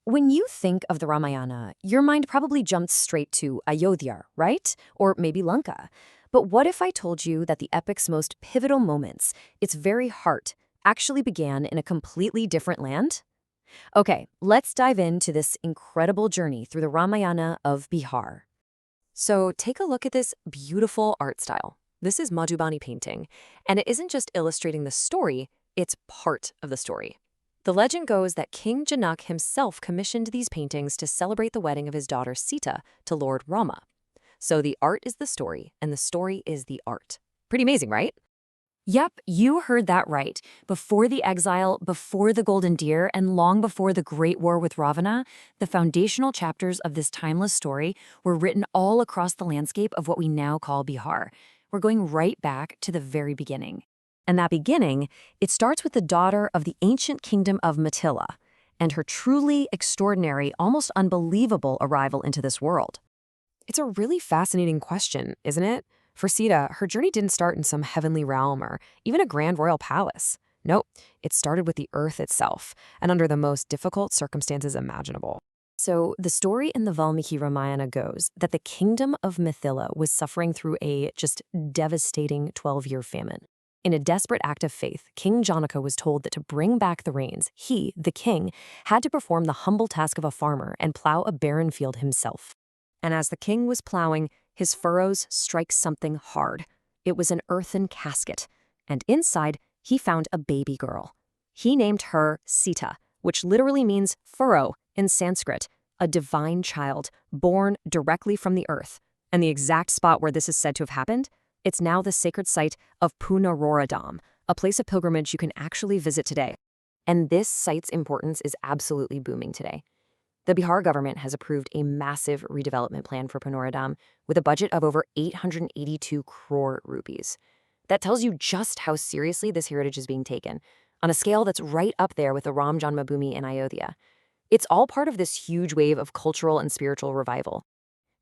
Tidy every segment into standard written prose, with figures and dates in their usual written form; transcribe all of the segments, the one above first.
When you think of the Ramayana, your mind probably jumps straight to Ayodhya, right? Or maybe Lanka. But what if I told you that the epic's most pivotal moments, its very heart, actually began in a completely different land? Okay, let's dive into this incredible journey through the Ramayana of Bihar. So take a look at this beautiful art style. This is Madhubani painting, and it isn't just illustrating the story, it's part of the story. The legend goes that King Janak himself commissioned these paintings to celebrate the wedding of his daughter Sita to Lord Rama. So the art is the story, and the story is the art. Pretty amazing, right? Yep, you heard that right. Before the exile, before the golden deer, and long before the great war with Ravana, the foundational chapters of this timeless story were written all across the landscape of what we now call Bihar. We're going right back to the very beginning. And that beginning, it starts with the daughter of the ancient kingdom of Mithila and her truly extraordinary, almost unbelievable arrival into this world. It's a really fascinating question, isn't it? For Sita, her journey didn't start in some heavenly realm or even a grand royal palace. Nope, it started with the earth itself and under the most difficult circumstances imaginable. So the story in the Valmiki Ramayana goes that the kingdom of Mithila was suffering through a just devastating 12-year famine. In a desperate act of faith, King Janaka was told that to bring back the rains, he, the king, had to perform the humble task of a farmer and plow a barren field himself. And as the king was plowing, his furrows strike something hard. It was an earthen casket, and inside he found a baby girl. He named her Sita, which literally means furrow in Sanskrit, a divine child born directly from the earth. And the exact spot where this is said to have happened? It's now the sacred site of Punaoradham, a place of pilgrimage you can actually visit today. And this site's importance is absolutely booming today. The Bihar government has approved a massive redevelopment plan for Punaoradham with a budget of over 882 crore rupees. That tells you just how seriously this heritage is being taken, on a scale that's right up there with the Ram Janmabhoomi in Ayodhya. It's all part of this huge wave of cultural and spiritual revival.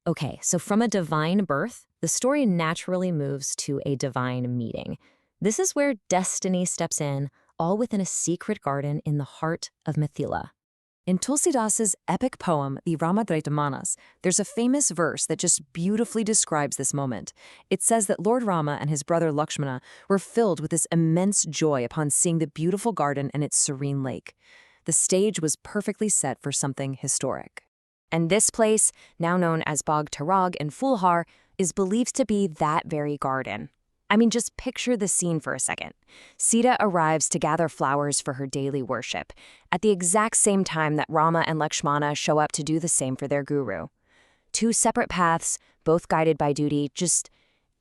Okay, so from a divine birth, the story naturally moves to a divine meeting. This is where destiny steps in, all within a secret garden in the heart of Mithila. In Tulsidasa's epic poem, the Ramadvaitamanas, there's a famous verse that just beautifully describes this moment. It says that Lord Rama and his brother Lakshmana were filled with this immense joy upon seeing the beautiful garden and its serene lake. The stage was perfectly set for something historic. And this place, now known as Bog Tarog in Fulhar, is believed to be that very garden. I mean, just picture the scene for a second. Sita arrives to gather flowers for her daily worship, at the exact same time that Rama and Lakshmana show up to do the same for their guru. Two separate paths, both guided by duty, just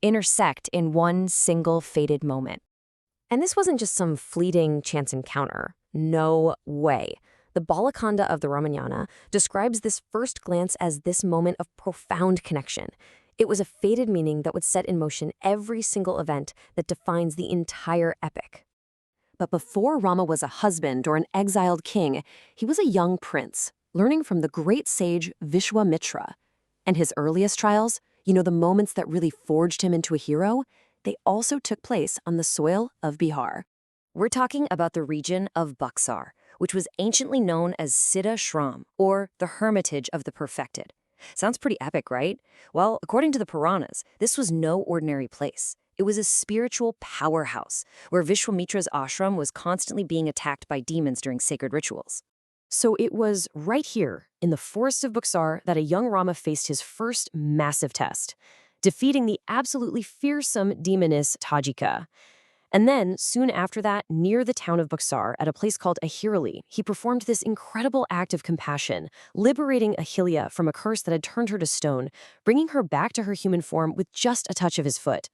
intersect in one single fated moment. And this wasn't just some fleeting chance encounter. No way. The Balakanda of the Ramayana describes this first glance as this moment of profound connection. It was a fated meaning that would set in motion every single event that defines the entire epic. But before Rama was a husband or an exiled king, he was a young prince, learning from the great sage Vishwamitra. And his earliest trials, the moments that really forged him into a hero, they also took place on the soil of Bihar. We're talking about the region of Bakar, which was anciently known as Sida Shramm, or the Hermitage of the Perfected. Sounds pretty epic, right? Well, according to the Puranas, this was no ordinary place. It was a spiritual powerhouse, where Vishwamitra's ashram was constantly being attacked by demons during sacred rituals. So it was right here, in the forest of Buxar, that a young Rama faced his first massive test, defeating the absolutely fearsome demoness Tajika. And then, soon after that, near the town of Buxar, at a place called Ahirali, he performed this incredible act of compassion, liberating Ahilya from a curse that had turned her to stone, bringing her back to her human form with just a touch of his foot.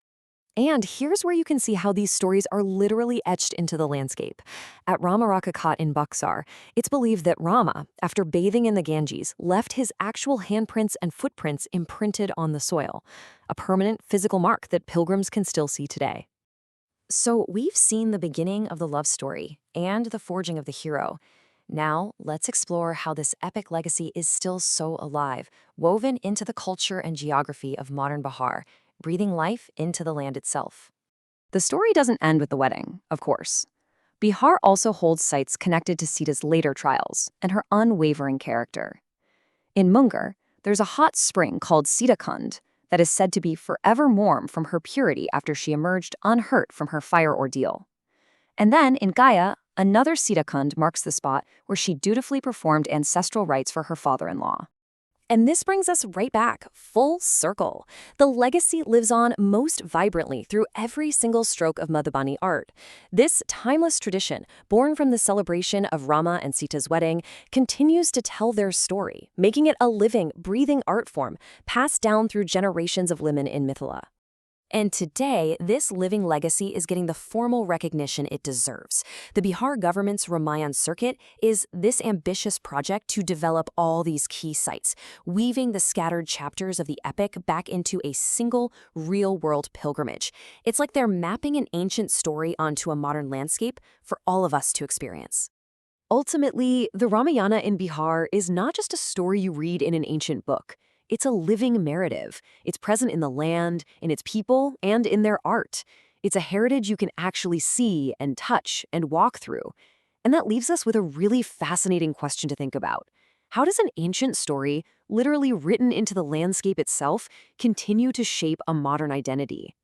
And here's where you can see how these stories are literally etched into the landscape. At Ramaraka Ghat in Buxar, it's believed that Rama, after bathing in the Ganges, left his actual handprints and footprints imprinted on the soil, a permanent physical mark that pilgrims can still see today. So we've seen the beginning of the love story and the forging of the hero. Now, let's explore how this epic legacy is still so alive, woven into the culture and geography of modern Bihar, breathing life into the land itself. The story doesn't end with the wedding, of course. Bihar also holds sites connected to Sita's later trials and her unwavering character. In Munger, there's a hot spring called Sida Kund that is said to be forever warm from her purity after she emerged unhurt from her fire ordeal. And then, in Gaya, another Sida Kund marks the spot where she dutifully performed ancestral rites for her father-in-law. And this brings us right back, full circle. The legacy lives on most vibrantly through every single stroke of Madhubani art. This timeless tradition, born from the celebration of Rama and Sita's wedding, continues to tell their story, making it a living, breathing art form passed down through generations of women in Mithila. And today, this living legacy is getting the formal recognition it deserves. The Bihar government's Ramayana circuit is this ambitious project to develop all these key sites, weaving the scattered chapters of the epic back into a single, real-world pilgrimage. It's like they're mapping an ancient story onto a modern landscape for all of us to experience. Ultimately, the Ramayana in Bihar is not just a story you read in an ancient book. It's a living narrative. It's present in the land, in its people, and in their art. It's a heritage you can actually see and touch and walk through. And that leaves us with a really fascinating question to think about. How does an ancient story, literally written into the landscape itself, continue to shape a modern identity?